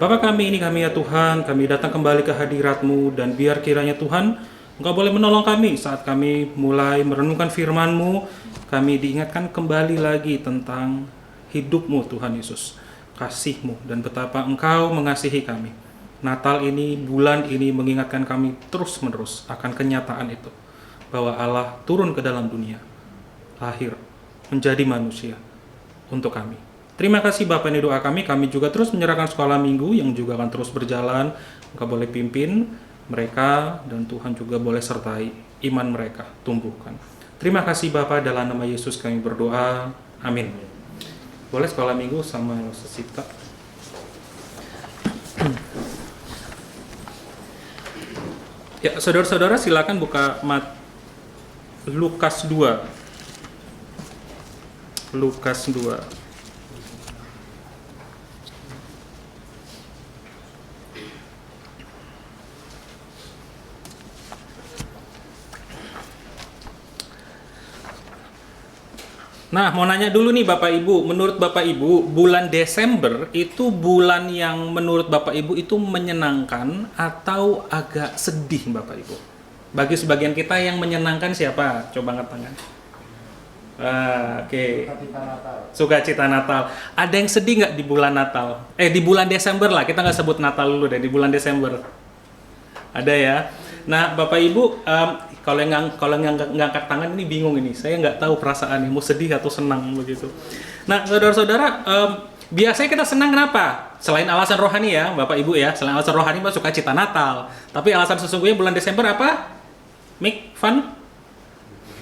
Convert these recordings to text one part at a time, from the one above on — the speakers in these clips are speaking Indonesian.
Bapa kami, ini kami ya Tuhan, kami datang kembali ke hadirat-Mu, dan biar kiranya Tuhan, Engkau boleh menolong kami saat kami mulai merenungkan firman-Mu. Kami diingatkan kembali lagi tentang hidup-Mu Tuhan Yesus, kasih-Mu, dan betapa Engkau mengasihi kami. Natal ini, bulan ini mengingatkan kami terus-menerus akan kenyataan itu, bahwa Allah turun ke dalam dunia, lahir, menjadi manusia untuk kami. Terima kasih Bapak, ini doa kami juga terus menyerahkan sekolah minggu yang juga akan terus berjalan. Engkau boleh pimpin mereka, dan Tuhan juga boleh sertai iman mereka, tumbuhkan. Terima kasih Bapak, dalam nama Yesus kami berdoa, amin. Boleh sekolah minggu sama Sesita. Ya, saudara-saudara silakan buka Lukas 2. Lukas 2. Nah, mau nanya dulu nih Bapak Ibu, menurut Bapak Ibu, bulan Desember itu bulan yang menurut Bapak Ibu itu menyenangkan atau agak sedih Bapak Ibu? Bagi sebagian kita yang menyenangkan siapa? Coba angkat tangan. Oke. Sukacita Natal. Ada yang sedih nggak di bulan Natal? Di bulan Desember lah, kita nggak sebut Natal dulu deh, di bulan Desember. Ada ya? Nah, Bapak Ibu, kalau yang ngangkat tangan ini bingung ini. Saya nggak tahu perasaan mau sedih atau senang begitu. Nah, saudara-saudara, biasanya kita senang kenapa? Selain alasan rohani ya, Bapak Ibu ya. Selain alasan rohani mah sukacita Natal. Tapi alasan sesungguhnya bulan Desember apa? Make fun?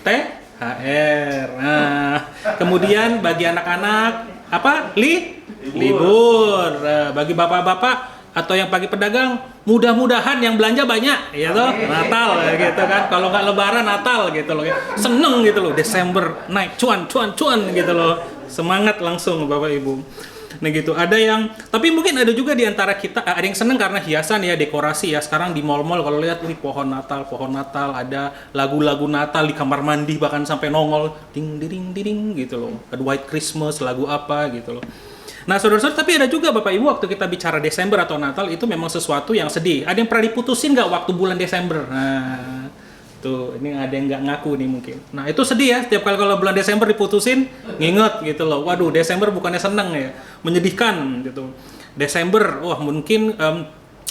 THR. Nah, kemudian bagi anak-anak apa? Libur. Bagi bapak-bapak atau yang pagi pedagang, mudah-mudahan yang belanja banyak, ya toh, Natal gitu kan. Kalau nggak Lebaran, Natal gitu loh, seneng gitu loh, Desember naik cuan gitu loh, semangat langsung Bapak Ibu. Nah gitu, ada yang, tapi mungkin ada juga di antara kita, ada yang seneng karena hiasan ya, dekorasi ya. Sekarang di mall-mall kalau lihat ini pohon Natal, ada lagu-lagu Natal di kamar mandi bahkan sampai nongol, ding ding ding gitu loh, ada White Christmas, lagu apa gitu loh. Nah, saudara-saudara, tapi ada juga Bapak Ibu, waktu kita bicara Desember atau Natal itu memang sesuatu yang sedih. Ada yang pernah diputusin nggak waktu bulan Desember? Nah, tuh, ini ada yang nggak ngaku nih mungkin. Nah, itu sedih ya, setiap kali kalau bulan Desember diputusin, nginget gitu loh. Waduh, Desember bukannya seneng ya, menyedihkan gitu. Desember, wah mungkin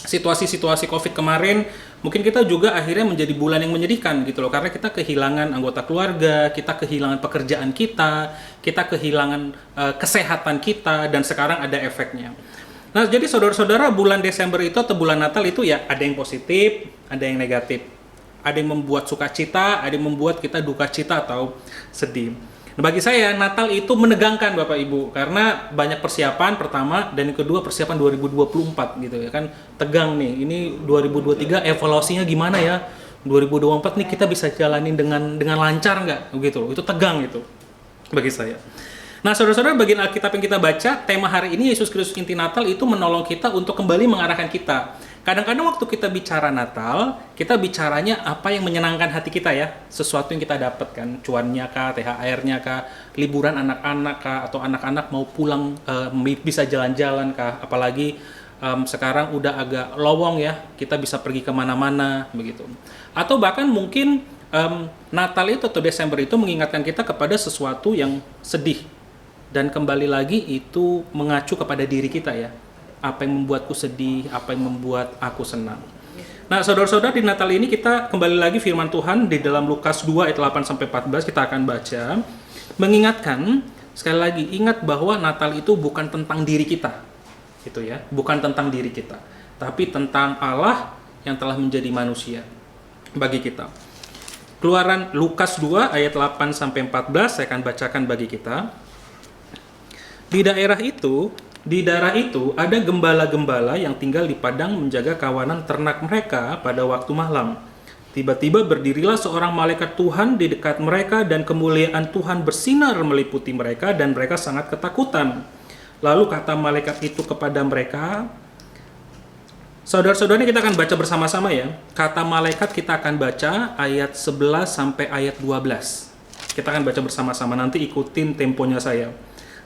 situasi-situasi COVID kemarin, mungkin kita juga akhirnya menjadi bulan yang menyedihkan gitu loh, karena kita kehilangan anggota keluarga, kita kehilangan pekerjaan kita kehilangan kesehatan kita, dan sekarang ada efeknya. Nah, jadi saudara-saudara, bulan Desember itu atau bulan Natal itu ya ada yang positif, ada yang negatif. Ada yang membuat sukacita, ada yang membuat kita duka cita atau sedih. Nah, bagi saya Natal itu menegangkan Bapak Ibu, karena banyak persiapan pertama, dan yang kedua persiapan 2024 gitu ya kan, tegang nih. Ini 2023 evaluasinya gimana ya? 2024 nih kita bisa jalanin dengan lancar nggak? Gitu. Itu tegang itu bagi saya. Nah, saudara-saudara, bagian Alkitab yang kita baca, tema hari ini Yesus Kristus inti Natal itu menolong kita untuk kembali mengarahkan kita. Kadang-kadang waktu kita bicara Natal, kita bicaranya apa yang menyenangkan hati kita ya. Sesuatu yang kita dapatkan, cuannya kah, THR-nya kah, liburan anak-anak kah, atau anak-anak mau pulang bisa jalan-jalan kah. Apalagi sekarang udah agak lowong ya, kita bisa pergi kemana-mana begitu. Atau bahkan mungkin Natal itu atau Desember itu mengingatkan kita kepada sesuatu yang sedih. Dan kembali lagi itu mengacu kepada diri kita ya. Apa yang membuatku sedih, apa yang membuat aku senang. Nah, saudara-saudara, di Natal ini kita kembali lagi firman Tuhan di dalam Lukas 2 ayat 8-14 kita akan baca, mengingatkan, sekali lagi, ingat bahwa Natal itu bukan tentang diri kita. Gitu ya, bukan tentang diri kita, tapi tentang Allah yang telah menjadi manusia bagi kita. Keluaran Lukas 2 ayat 8-14 saya akan bacakan bagi kita. Di daerah itu ada gembala-gembala yang tinggal di padang menjaga kawanan ternak mereka pada waktu malam. Tiba-tiba berdirilah seorang malaikat Tuhan di dekat mereka, dan kemuliaan Tuhan bersinar meliputi mereka, dan mereka sangat ketakutan. Lalu kata malaikat itu kepada mereka, saudara-saudara, kita akan baca bersama-sama ya. Kata malaikat kita akan baca ayat 11 sampai ayat 12. Kita akan baca bersama-sama, nanti ikutin temponya saya.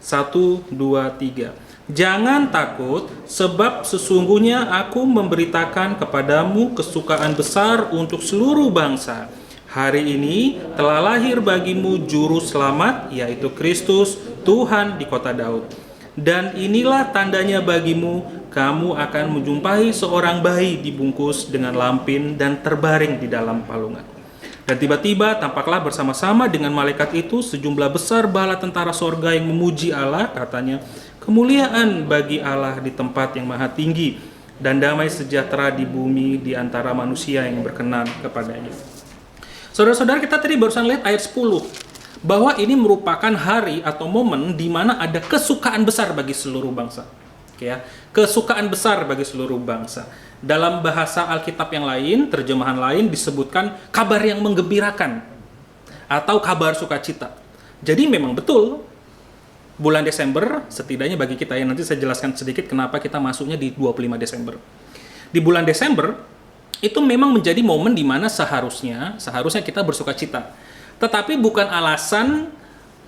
1, 2, 3. Jangan takut, sebab sesungguhnya aku memberitakan kepadamu kesukaan besar untuk seluruh bangsa. Hari ini telah lahir bagimu juru selamat, yaitu Kristus, Tuhan di kota Daud. Dan inilah tandanya bagimu, kamu akan menjumpai seorang bayi dibungkus dengan lampin dan terbaring di dalam palungan. Dan tiba-tiba tampaklah bersama-sama dengan malaikat itu sejumlah besar bala tentara sorga yang memuji Allah, katanya, kemuliaan bagi Allah di tempat yang maha tinggi, dan damai sejahtera di bumi di antara manusia yang berkenan kepadanya. Saudara-saudara, kita tadi barusan lihat ayat 10, bahwa ini merupakan hari atau momen di mana ada kesukaan besar bagi seluruh bangsa. Oke ya, kesukaan besar bagi seluruh bangsa. Dalam bahasa Alkitab yang lain, terjemahan lain disebutkan kabar yang menggembirakan atau kabar sukacita. Jadi memang betul, bulan Desember, setidaknya bagi kita, yang nanti saya jelaskan sedikit kenapa kita masuknya di 25 Desember. Di bulan Desember, itu memang menjadi momen di mana seharusnya kita bersukacita. Tetapi bukan alasan,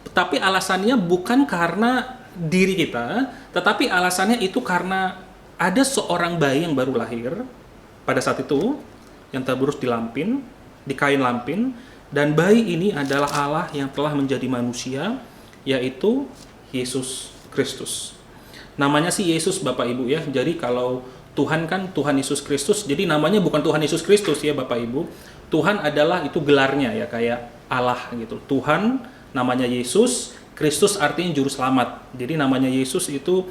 tetapi alasannya bukan karena diri kita, tetapi alasannya itu karena ada seorang bayi yang baru lahir pada saat itu, yang terburus di lampin, di kain lampin, dan bayi ini adalah Allah yang telah menjadi manusia, yaitu Yesus Kristus. Namanya sih Yesus, Bapak Ibu ya. Jadi kalau Tuhan kan Tuhan Yesus Kristus, jadi namanya bukan Tuhan Yesus Kristus ya Bapak Ibu. Tuhan adalah itu gelarnya ya, kayak Allah gitu. Tuhan namanya Yesus, Kristus artinya juru selamat. Jadi namanya Yesus itu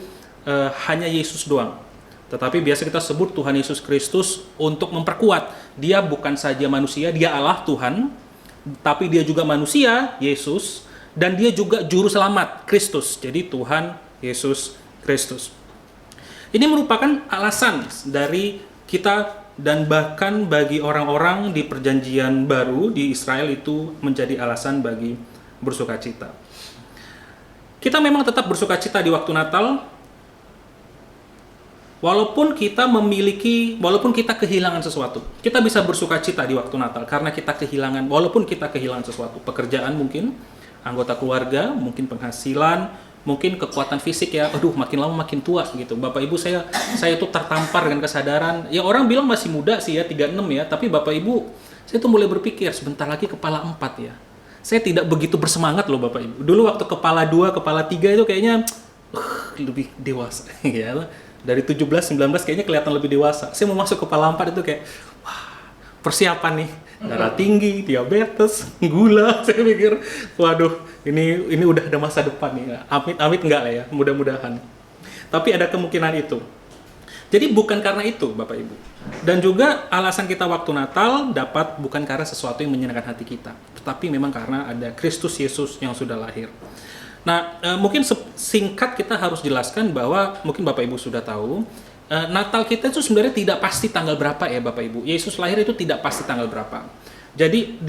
hanya Yesus doang. Tetapi biasa kita sebut Tuhan Yesus Kristus untuk memperkuat. Dia bukan saja manusia, dia Allah Tuhan, tapi dia juga manusia, Yesus, dan dia juga juru selamat, Kristus. Jadi Tuhan Yesus Kristus. Ini merupakan alasan dari kita, dan bahkan bagi orang-orang di perjanjian baru di Israel itu menjadi alasan bagi bersukacita. Kita memang tetap bersukacita di waktu Natal, walaupun kita kehilangan sesuatu. Kita bisa bersukacita di waktu Natal karena walaupun kita kehilangan sesuatu, pekerjaan mungkin, anggota keluarga, mungkin penghasilan, mungkin kekuatan fisik ya. Aduh, makin lama makin tua gitu. Bapak Ibu, saya tuh tertampar dengan kesadaran. Ya orang bilang masih muda sih ya, 36 ya, tapi Bapak Ibu, saya tuh mulai berpikir sebentar lagi kepala 4 ya. Saya tidak begitu bersemangat loh Bapak Ibu. Dulu waktu kepala 2, kepala 3 itu kayaknya lebih dewasa ya. Dari 17, 19 kayaknya kelihatan lebih dewasa. Saya mau masuk kepala 4 itu kayak, wah, persiapan nih. Darah tinggi, diabetes, gula. Saya pikir, waduh, ini udah ada masa depan nih. Amit-amit enggak lah ya, mudah-mudahan. Tapi ada kemungkinan itu. Jadi bukan karena itu, Bapak Ibu. Dan juga alasan kita waktu Natal dapat bukan karena sesuatu yang menyenangkan hati kita, tetapi memang karena ada Kristus Yesus yang sudah lahir. Nah, mungkin singkat kita harus jelaskan bahwa mungkin Bapak Ibu sudah tahu, Natal kita itu sebenarnya tidak pasti tanggal berapa ya Bapak Ibu. Yesus lahir itu tidak pasti tanggal berapa. Jadi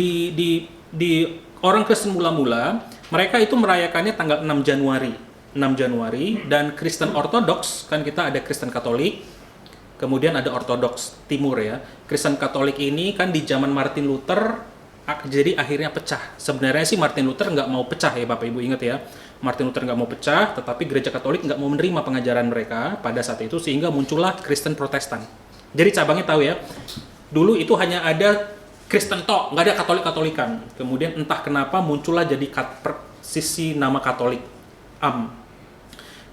di orang Kristen mula-mula, mereka itu merayakannya tanggal 6 Januari. 6 Januari, dan Kristen Ortodoks, kan kita ada Kristen Katolik, kemudian ada Ortodoks Timur ya. Kristen Katolik ini kan di zaman Martin Luther, jadi akhirnya pecah. Sebenarnya sih Martin Luther nggak mau pecah ya Bapak Ibu, ingat ya. Martin Luther nggak mau pecah, tetapi gereja Katolik nggak mau menerima pengajaran mereka pada saat itu, sehingga muncullah Kristen Protestan. Jadi cabangnya tahu ya, dulu itu hanya ada Kristen tok, nggak ada Katolik-Katolikan. Kemudian entah kenapa muncullah jadi sisi nama Katolik,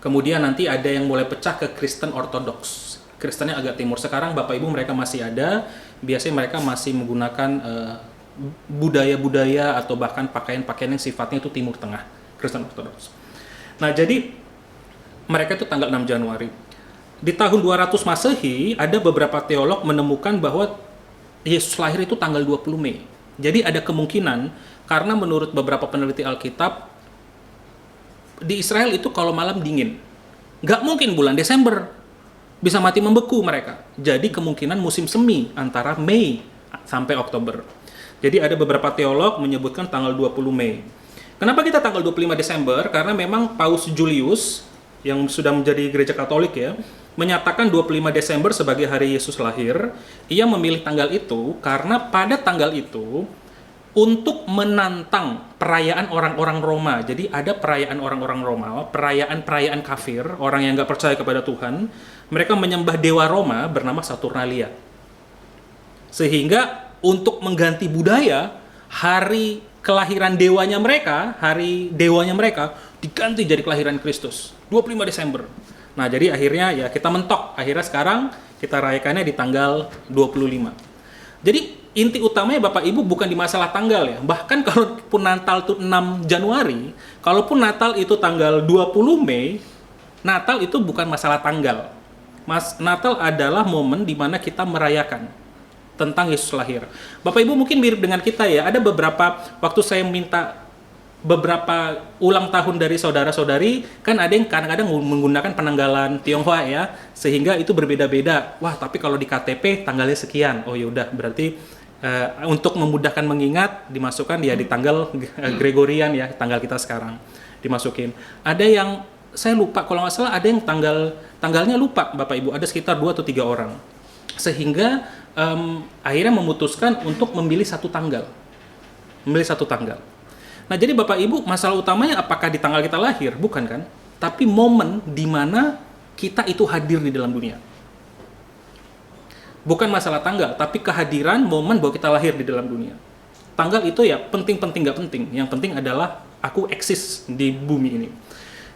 Kemudian nanti ada yang mulai pecah ke Kristen Ortodoks. Kristennya agak timur. Sekarang Bapak Ibu mereka masih ada, biasanya mereka masih menggunakan budaya-budaya atau bahkan pakaian-pakaian yang sifatnya itu Timur Tengah, Kristen Ortodoks. Nah, jadi mereka itu tanggal 6 Januari. Di tahun 200 Masehi, ada beberapa teolog menemukan bahwa Yesus lahir itu tanggal 20 Mei. Jadi ada kemungkinan, karena menurut beberapa peneliti Alkitab, di Israel itu kalau malam dingin. Nggak mungkin bulan Desember, bisa mati membeku mereka. Jadi kemungkinan musim semi antara Mei sampai Oktober. Jadi ada beberapa teolog menyebutkan tanggal 20 Mei. Kenapa kita tanggal 25 Desember? Karena memang Paus Julius yang sudah menjadi gereja Katolik ya, menyatakan 25 Desember sebagai hari Yesus lahir. Ia memilih tanggal itu karena pada tanggal itu untuk menantang perayaan orang-orang Roma. Jadi ada perayaan orang-orang Roma, perayaan-perayaan kafir, orang yang nggak percaya kepada Tuhan. Mereka menyembah dewa Roma bernama Saturnalia. Sehingga untuk mengganti budaya, hari kelahiran dewanya mereka, hari dewanya mereka diganti jadi kelahiran Kristus, 25 Desember. Nah, jadi akhirnya ya kita mentok. Akhirnya sekarang kita rayakannya di tanggal 25. Jadi inti utamanya Bapak Ibu bukan di masalah tanggal ya. Bahkan kalaupun Natal itu 6 Januari, kalaupun Natal itu tanggal 20 Mei, Natal itu bukan masalah tanggal. Natal adalah momen di mana kita merayakan tentang Yesus lahir. Bapak Ibu mungkin mirip dengan kita ya. Ada beberapa waktu saya minta beberapa ulang tahun dari saudara-saudari, kan ada yang kadang-kadang menggunakan penanggalan Tionghoa ya, sehingga itu berbeda-beda. Wah, tapi kalau di KTP tanggalnya sekian. Oh yaudah, berarti untuk memudahkan mengingat dimasukkan ya di tanggal Gregorian ya, tanggal kita sekarang dimasukin. Ada yang saya lupa, kalau nggak salah ada yang tanggalnya lupa Bapak Ibu, ada sekitar 2 atau 3 orang. Sehingga akhirnya memutuskan untuk memilih satu tanggal. Nah, jadi Bapak Ibu, masalah utamanya apakah di tanggal kita lahir? Bukan kan? Tapi momen di mana kita itu hadir di dalam dunia. Bukan masalah tanggal, tapi kehadiran momen bahwa kita lahir di dalam dunia. Tanggal itu ya penting-penting nggak penting. Yang penting adalah aku eksis di bumi ini.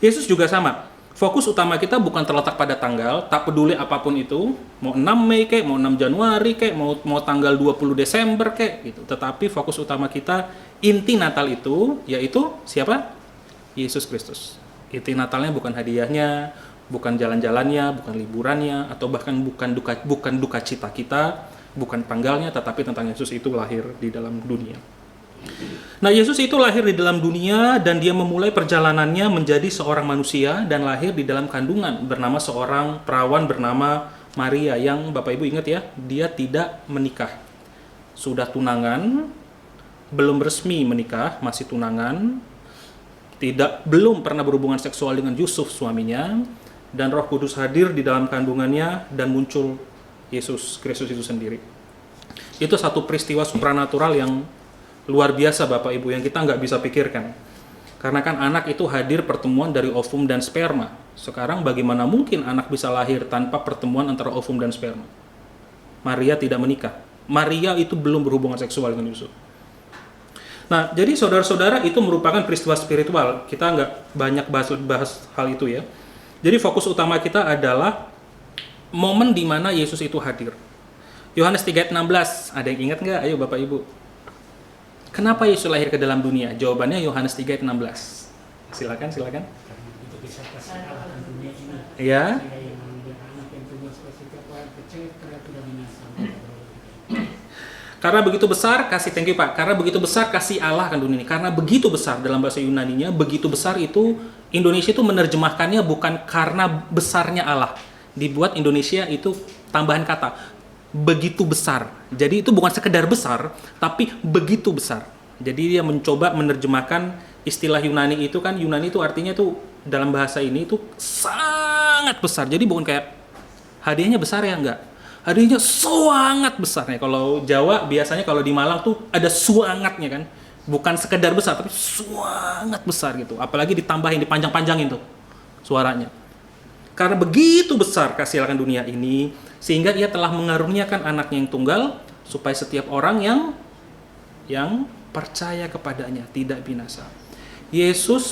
Yesus juga sama. Fokus utama kita bukan terletak pada tanggal, tak peduli apapun itu, mau 6 Mei kek, mau 6 Januari kek, mau tanggal 20 Desember kek, gitu. Tetapi fokus utama kita, inti Natal itu, yaitu siapa? Yesus Kristus. Inti Natalnya bukan hadiahnya, bukan jalan-jalannya, bukan liburannya, atau bahkan bukan duka cita kita, bukan tanggalnya, tetapi tentang Yesus itu lahir di dalam dunia. Nah, Yesus itu lahir di dalam dunia dan dia memulai perjalanannya menjadi seorang manusia dan lahir di dalam kandungan bernama seorang perawan bernama Maria yang Bapak Ibu ingat ya, dia tidak menikah. Sudah tunangan, belum resmi menikah, masih tunangan, belum pernah berhubungan seksual dengan Yusuf suaminya, dan Roh Kudus hadir di dalam kandungannya dan muncul Yesus Kristus itu sendiri. Itu satu peristiwa supranatural yang luar biasa Bapak Ibu, yang kita nggak bisa pikirkan. Karena kan anak itu hadir pertemuan dari ovum dan sperma. Sekarang bagaimana mungkin anak bisa lahir tanpa pertemuan antara ovum dan sperma? Maria tidak menikah. Maria itu belum berhubungan seksual dengan Yusuf. Nah, jadi saudara-saudara, itu merupakan peristiwa spiritual. Kita nggak banyak bahas hal itu ya. Jadi fokus utama kita adalah momen di mana Yesus itu hadir. Yohanes 3:16, ada yang ingat nggak? Ayo Bapak Ibu. Kenapa Yesus lahir ke dalam dunia? Jawabannya Yohanes 3:16. Silakan. Ya. Karena begitu besar kasih, thank you Pak. Karena begitu besar kasih Allah akan dunia ini. Karena begitu besar dalam bahasa Yunaninya, begitu besar itu Indonesia itu menerjemahkannya bukan karena besarnya Allah. Dibuat Indonesia itu tambahan kata begitu besar. Jadi itu bukan sekedar besar, tapi begitu besar. Jadi dia mencoba menerjemahkan istilah Yunani itu kan, Yunani itu artinya tuh dalam bahasa ini itu sangat besar. Jadi bukan kayak hadiahnya besar ya, enggak. Hadiahnya sangat besar. Kalau Jawa biasanya kalau di Malang tuh ada suangatnya kan. Bukan sekedar besar, tapi sangat besar gitu. Apalagi ditambahin, dipanjang-panjangin tuh suaranya. Karena begitu besar kasih akan dunia ini, sehingga ia telah mengaruniakan anaknya yang tunggal, supaya setiap orang yang percaya kepadanya tidak binasa. Yesus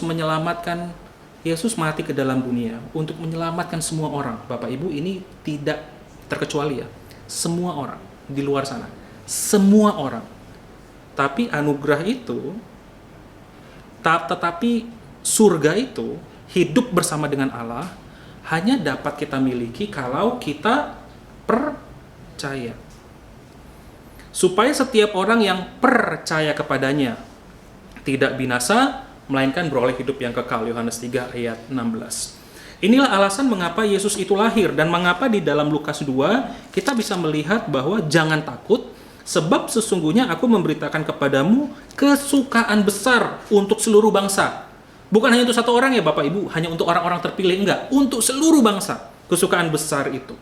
mati ke dalam dunia untuk menyelamatkan semua orang. Bapak Ibu, ini tidak terkecuali ya. Semua orang di luar sana. Semua orang. Tapi anugerah itu, tetapi surga itu, hidup bersama dengan Allah, hanya dapat kita miliki kalau kita percaya. Supaya setiap orang yang percaya kepadanya tidak binasa, melainkan beroleh hidup yang kekal. Yohanes 3 ayat 16. Inilah alasan mengapa Yesus itu lahir, dan mengapa di dalam Lukas 2 kita bisa melihat bahwa jangan takut, sebab sesungguhnya aku memberitakan kepadamu kesukaan besar untuk seluruh bangsa. Bukan hanya untuk satu orang ya Bapak Ibu, hanya untuk orang-orang terpilih, enggak. Untuk seluruh bangsa, kesukaan besar itu.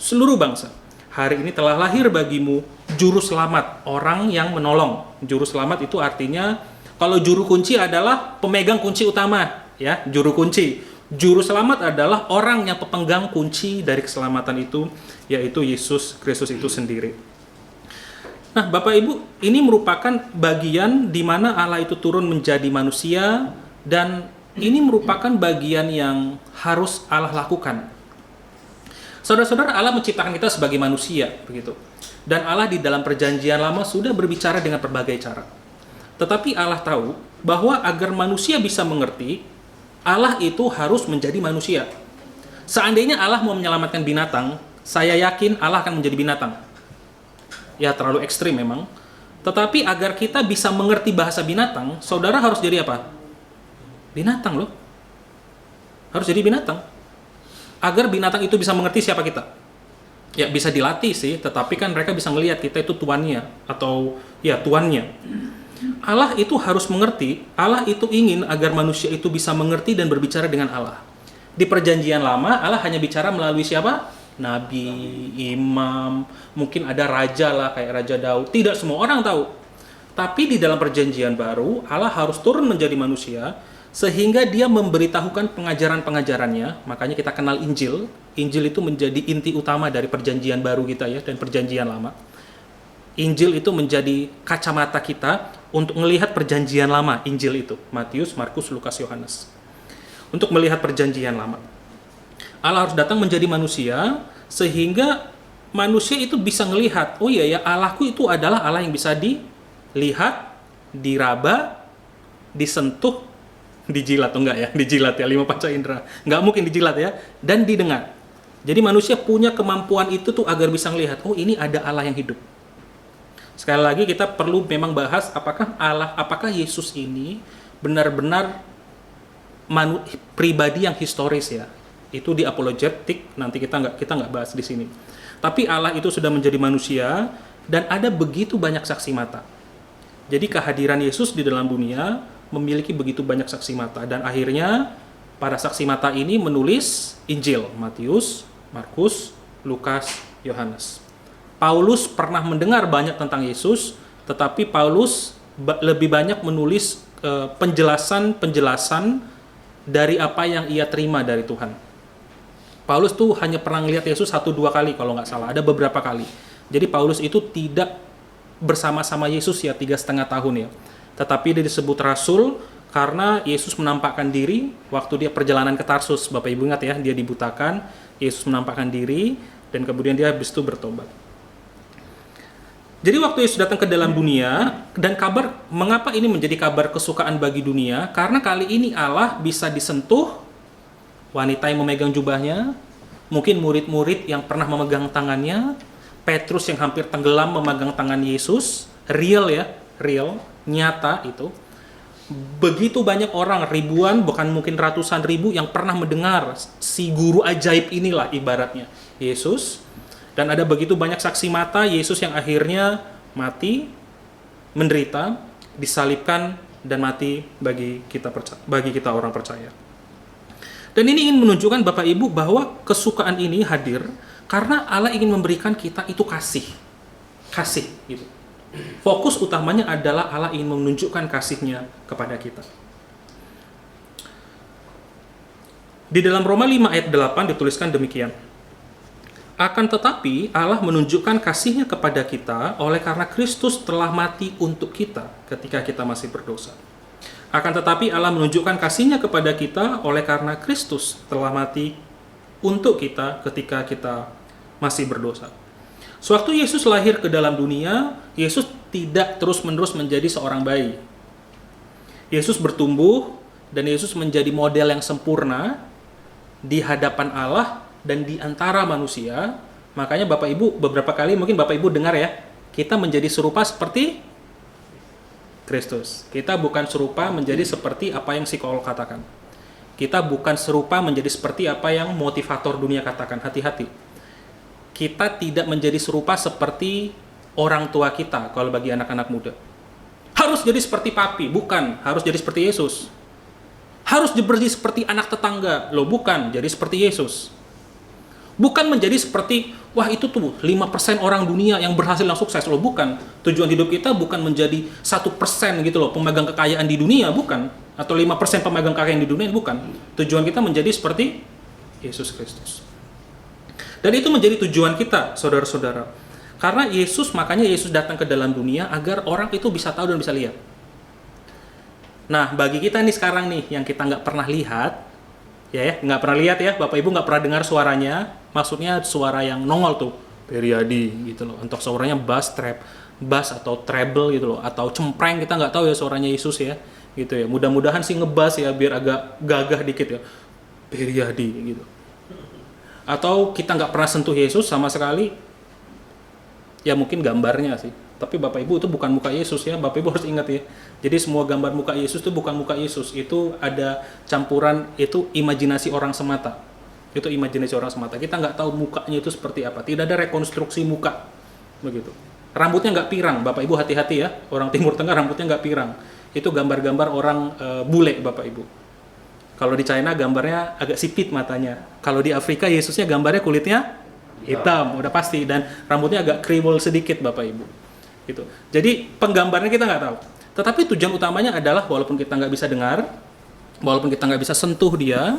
Seluruh bangsa. Hari ini telah lahir bagimu juru selamat, orang yang menolong. Juru selamat itu artinya, kalau juru kunci adalah pemegang kunci utama, ya, juru kunci. Juru selamat adalah orang yang pemegang kunci dari keselamatan itu, yaitu Yesus Kristus itu sendiri. Nah, Bapak Ibu, ini merupakan bagian di mana Allah itu turun menjadi manusia, dan ini merupakan bagian yang harus Allah lakukan. Saudara-saudara, Allah menciptakan kita sebagai manusia, begitu. Dan Allah di dalam perjanjian lama sudah berbicara dengan berbagai cara. Tetapi Allah tahu bahwa agar manusia bisa mengerti, Allah itu harus menjadi manusia. Seandainya Allah mau menyelamatkan binatang, saya yakin Allah akan menjadi binatang. Ya, terlalu ekstrim memang. Tetapi agar kita bisa mengerti bahasa binatang, saudara harus jadi apa? Binatang loh. Harus jadi binatang. Agar binatang itu bisa mengerti siapa kita. Ya, bisa dilatih sih, tetapi kan mereka bisa melihat kita itu tuannya, atau ya tuannya. Allah itu harus mengerti, Allah itu ingin agar manusia itu bisa mengerti dan berbicara dengan Allah. Di perjanjian lama, Allah hanya bicara melalui siapa? Nabi, imam, mungkin ada raja lah, kayak Raja Daud. Tidak semua orang tahu. Tapi di dalam perjanjian baru, Allah harus turun menjadi manusia, sehingga dia memberitahukan pengajaran-pengajarannya. Makanya kita kenal Injil. Injil itu menjadi inti utama dari perjanjian baru kita ya, dan perjanjian lama. Injil itu menjadi kacamata kita untuk melihat perjanjian lama. Injil itu, Matius, Markus, Lukas, Yohanes. Untuk melihat perjanjian lama. Allah harus datang menjadi manusia, sehingga manusia itu bisa melihat, oh iya ya, Allahku itu adalah Allah yang bisa dilihat, diraba, disentuh, dijilat atau enggak ya? Dijilat ya, 5 panca indera. Enggak mungkin dijilat ya, dan didengar. Jadi manusia punya kemampuan itu tuh agar bisa melihat, oh ini ada Allah yang hidup. Sekali lagi kita perlu memang bahas apakah Yesus ini benar-benar pribadi yang historis ya. Itu di apologetik, nanti kita nggak bahas di sini. Tapi Allah itu sudah menjadi manusia dan ada begitu banyak saksi mata. Jadi kehadiran Yesus di dalam dunia memiliki begitu banyak saksi mata, dan akhirnya para saksi mata ini menulis Injil, Matius, Markus, Lukas, Yohanes. Paulus pernah mendengar banyak tentang Yesus, tetapi Paulus lebih banyak menulis penjelasan dari apa yang ia terima dari Tuhan. Paulus tuh hanya pernah lihat Yesus 1-2 kali kalau nggak salah, ada beberapa kali. Jadi Paulus itu tidak bersama-sama Yesus ya 3,5 tahun ya. Tetapi dia disebut rasul karena Yesus menampakkan diri waktu dia perjalanan ke Tarsus. Bapak Ibu ingat ya, dia dibutakan, Yesus menampakkan diri, dan kemudian dia habis itu bertobat. Jadi waktu Yesus datang ke dalam dunia, dan kabar, mengapa ini menjadi kabar kesukaan bagi dunia? Karena kali ini Allah bisa disentuh, wanita yang memegang jubahnya, mungkin murid-murid yang pernah memegang tangannya, Petrus yang hampir tenggelam memegang tangan Yesus, real ya, real, nyata itu. Begitu banyak orang, ribuan, bukan mungkin ratusan ribu yang pernah mendengar si guru ajaib inilah ibaratnya, Yesus. Dan ada begitu banyak saksi mata Yesus yang akhirnya mati, menderita, disalibkan, dan mati bagi kita orang percaya. Dan ini ingin menunjukkan Bapak Ibu bahwa kesukaan ini hadir karena Allah ingin memberikan kita itu kasih gitu. Fokus utamanya adalah Allah ingin menunjukkan kasih-Nya kepada kita. Di dalam Roma 5 ayat 8 dituliskan demikian. Akan tetapi Allah menunjukkan kasih-Nya kepada kita oleh karena Kristus telah mati untuk kita ketika kita masih berdosa. Akan tetapi Allah menunjukkan kasih-Nya kepada kita oleh karena Kristus telah mati untuk kita ketika kita masih berdosa. Sewaktu Yesus lahir ke dalam dunia, Yesus tidak terus-menerus menjadi seorang bayi. Yesus bertumbuh dan Yesus menjadi model yang sempurna di hadapan Allah dan di antara manusia. Makanya Bapak Ibu, beberapa kali mungkin Bapak Ibu dengar ya, kita menjadi serupa seperti Kristus. Kita bukan serupa menjadi seperti apa yang psikolog katakan. Kita bukan serupa menjadi seperti apa yang motivator dunia katakan. Hati-hati. Kita tidak menjadi serupa seperti orang tua kita kalau bagi anak-anak muda. Harus jadi seperti papi, bukan. Harus jadi seperti Yesus. Harus jadi seperti anak tetangga, loh bukan. Jadi seperti Yesus. Bukan menjadi seperti, wah itu tuh 5% orang dunia yang berhasil yang sukses loh, bukan. Tujuan hidup kita bukan menjadi 1% gitu loh, pemegang kekayaan di dunia, bukan. Atau 5% pemegang kekayaan di dunia, bukan. Tujuan kita menjadi seperti Yesus Kristus. Dan itu menjadi tujuan kita, saudara-saudara. Karena makanya Yesus datang ke dalam dunia agar orang itu bisa tahu dan bisa lihat. Nah, bagi kita nih sekarang nih, yang kita nggak pernah lihat, nggak pernah lihat ya, Bapak Ibu nggak pernah dengar suaranya, maksudnya suara yang nongol tuh, Periadi gitu loh, untuk suaranya bass atau treble gitu loh, atau cempreng, kita nggak tahu ya suaranya Yesus ya, gitu ya. Mudah-mudahan sih ngebass ya, biar agak gagah dikit ya, Periadi gitu. Atau kita nggak pernah sentuh Yesus sama sekali, ya mungkin gambarnya sih. Tapi Bapak Ibu itu bukan muka Yesus ya, Bapak Ibu harus ingat ya. Jadi semua gambar muka Yesus itu bukan muka Yesus, itu ada campuran, itu imajinasi orang semata. Itu imajinasi orang semata. Kita nggak tahu mukanya itu seperti apa. Tidak ada rekonstruksi muka, begitu. Rambutnya nggak pirang, Bapak Ibu hati-hati ya. Orang Timur Tengah rambutnya nggak pirang. Itu gambar-gambar orang bule, Bapak Ibu. Kalau di China gambarnya agak sipit matanya. Kalau di Afrika Yesusnya gambarnya kulitnya hitam, udah pasti, dan rambutnya agak kriwel sedikit, Bapak Ibu. Gitu. Jadi penggambarnya kita nggak tahu. Tetapi tujuan utamanya adalah walaupun kita nggak bisa dengar, walaupun kita nggak bisa sentuh dia,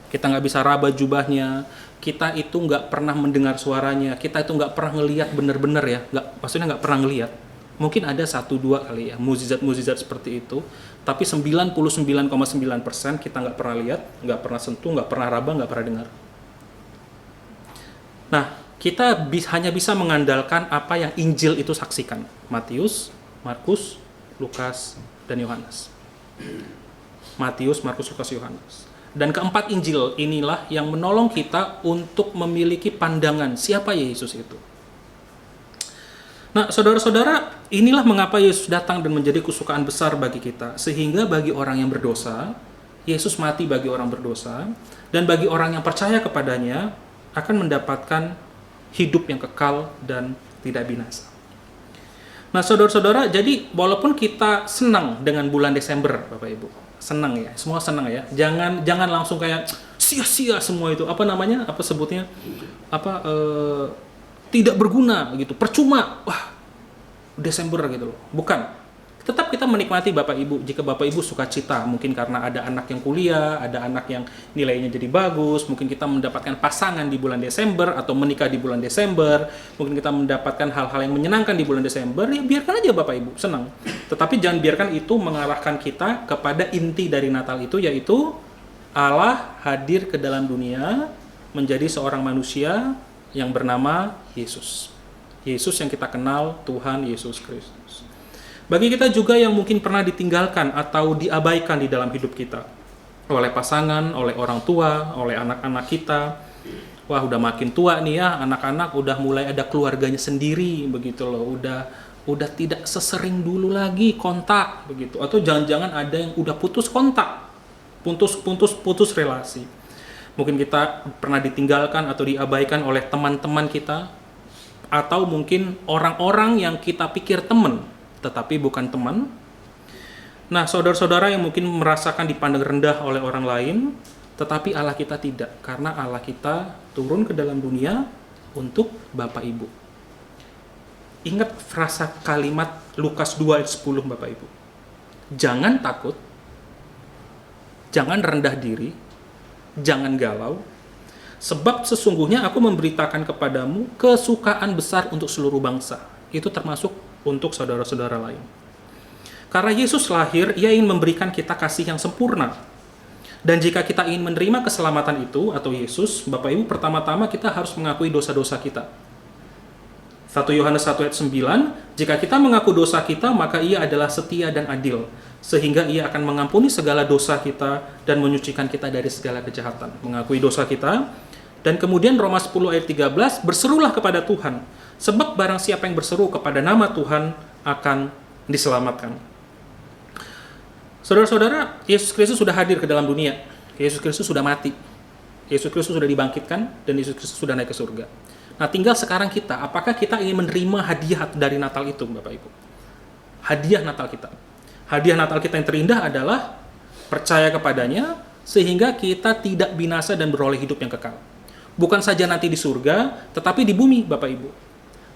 kita nggak bisa raba jubahnya, kita itu nggak pernah mendengar suaranya, kita itu nggak pernah ngelihat benar-benar ya, maksudnya nggak pernah ngelihat. Mungkin ada 1-2 kali ya mukjizat-mukjizat seperti itu, tapi 99,9% kita nggak pernah lihat, nggak pernah sentuh, nggak pernah raba, nggak pernah dengar. Nah, kita hanya bisa mengandalkan apa yang Injil itu saksikan. Matius, Markus, Lukas, dan Yohanes. Matius, Markus, Lukas, Yohanes. Dan keempat Injil inilah yang menolong kita untuk memiliki pandangan siapa Yesus itu. Nah, saudara-saudara, inilah mengapa Yesus datang dan menjadi kesukaan besar bagi kita. Sehingga bagi orang yang berdosa, Yesus mati bagi orang berdosa, dan bagi orang yang percaya kepadanya akan mendapatkan hidup yang kekal dan tidak binasa. Nah, saudara-saudara, jadi walaupun kita senang dengan bulan Desember, Bapak Ibu, senang ya, semua senang ya. Jangan langsung kayak sia-sia semua itu. Apa namanya? Apa sebutnya? Tidak berguna gitu, percuma. Wah, Desember gitu loh. Bukan. Tetap kita menikmati Bapak Ibu, jika Bapak Ibu suka cita, mungkin karena ada anak yang kuliah, ada anak yang nilainya jadi bagus, mungkin kita mendapatkan pasangan di bulan Desember, atau menikah di bulan Desember, mungkin kita mendapatkan hal-hal yang menyenangkan di bulan Desember, ya biarkan aja Bapak Ibu, senang. Tetapi jangan biarkan itu mengarahkan kita kepada inti dari Natal itu, yaitu Allah hadir ke dalam dunia, menjadi seorang manusia yang bernama Yesus. Yesus yang kita kenal, Tuhan Yesus Kristus. Bagi kita juga yang mungkin pernah ditinggalkan atau diabaikan di dalam hidup kita oleh pasangan, oleh orang tua, oleh anak-anak kita. Wah, udah makin tua nih ya, anak-anak udah mulai ada keluarganya sendiri begitu loh. Udah tidak sesering dulu lagi kontak begitu. Atau jangan-jangan ada yang udah putus kontak. Putus relasi. Mungkin kita pernah ditinggalkan atau diabaikan oleh teman-teman kita, atau mungkin orang-orang yang kita pikir teman tetapi bukan teman. Nah, saudara-saudara yang mungkin merasakan dipandang rendah oleh orang lain, tetapi Allah kita tidak, karena Allah kita turun ke dalam dunia untuk Bapak Ibu. Ingat frasa kalimat Lukas 2 ayat 10 Bapak Ibu. Jangan takut, jangan rendah diri, jangan galau, sebab sesungguhnya aku memberitakan kepadamu kesukaan besar untuk seluruh bangsa. Itu termasuk untuk saudara-saudara lain. Karena Yesus lahir, Ia ingin memberikan kita kasih yang sempurna. Dan jika kita ingin menerima keselamatan itu, atau Yesus, Bapak Ibu, pertama-tama kita harus mengakui dosa-dosa kita. 1 Yohanes 1 ayat 9, jika kita mengaku dosa kita, maka Ia adalah setia dan adil, sehingga Ia akan mengampuni segala dosa kita dan menyucikan kita dari segala kejahatan. Mengakui dosa kita. Dan kemudian Roma 10 ayat 13, berserulah kepada Tuhan, sebab barang siapa yang berseru kepada nama Tuhan akan diselamatkan. Saudara-saudara, Yesus Kristus sudah hadir ke dalam dunia. Yesus Kristus sudah mati. Yesus Kristus sudah dibangkitkan, dan Yesus Kristus sudah naik ke surga. Nah, tinggal sekarang kita, apakah kita ingin menerima hadiah dari Natal itu, Bapak Ibu? Hadiah Natal kita. Hadiah Natal kita yang terindah adalah percaya kepadanya, sehingga kita tidak binasa dan beroleh hidup yang kekal. bukan saja nanti di surga, tetapi di bumi, Bapak Ibu.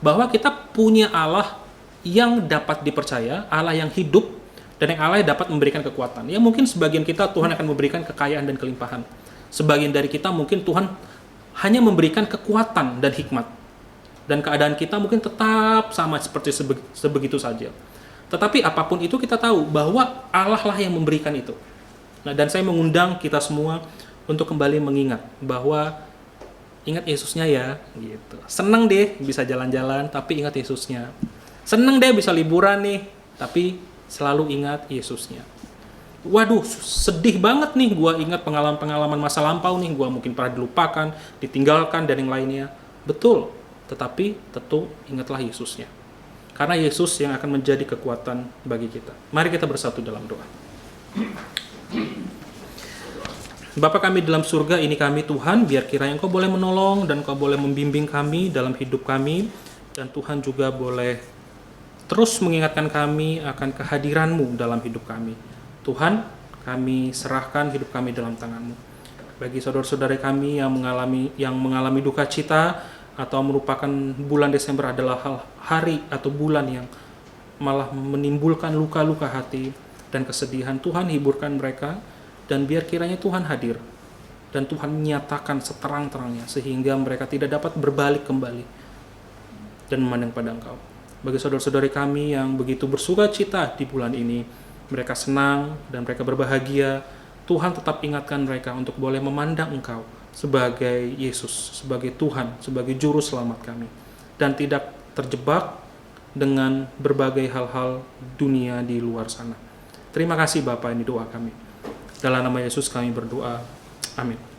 Bahwa kita punya Allah yang dapat dipercaya, Allah yang hidup, dan yang Allah yang dapat memberikan kekuatan. Ya mungkin sebagian kita Tuhan akan memberikan kekayaan dan kelimpahan. Sebagian dari kita mungkin Tuhan hanya memberikan kekuatan dan hikmat. Dan keadaan kita mungkin tetap sama seperti sebegitu saja. Tetapi apapun itu kita tahu bahwa Allah lah yang memberikan itu. Nah, dan saya mengundang kita semua untuk kembali mengingat bahwa ingat Yesusnya ya, gitu. Seneng deh bisa jalan-jalan, tapi ingat Yesusnya. Seneng deh bisa liburan nih, tapi selalu ingat Yesusnya. Waduh, sedih banget nih gua ingat pengalaman-pengalaman masa lampau nih, gua mungkin pernah dilupakan, ditinggalkan dan yang lainnya. Betul, tetapi tentu ingatlah Yesusnya. Karena Yesus yang akan menjadi kekuatan bagi kita. Mari kita bersatu dalam doa. Bapa kami dalam surga, ini kami Tuhan, biar kiranya Engkau boleh menolong dan Engkau boleh membimbing kami dalam hidup kami, dan Tuhan juga boleh terus mengingatkan kami akan kehadiran-Mu dalam hidup kami. Tuhan, kami serahkan hidup kami dalam tangan-Mu. Bagi saudara-saudara kami yang mengalami duka cita atau merupakan bulan Desember adalah hari atau bulan yang malah menimbulkan luka-luka hati dan kesedihan, Tuhan hiburkan mereka. Dan biar kiranya Tuhan hadir dan Tuhan menyatakan seterang-terangnya sehingga mereka tidak dapat berbalik kembali dan memandang pada Engkau. Bagi saudara-saudari kami yang begitu bersuka cita di bulan ini, mereka senang dan mereka berbahagia, Tuhan tetap ingatkan mereka untuk boleh memandang Engkau sebagai Yesus, sebagai Tuhan, sebagai Juru Selamat kami, dan tidak terjebak dengan berbagai hal-hal dunia di luar sana. Terima kasih Bapak, ini doa kami. Dalam nama Yesus kami berdoa. Amin.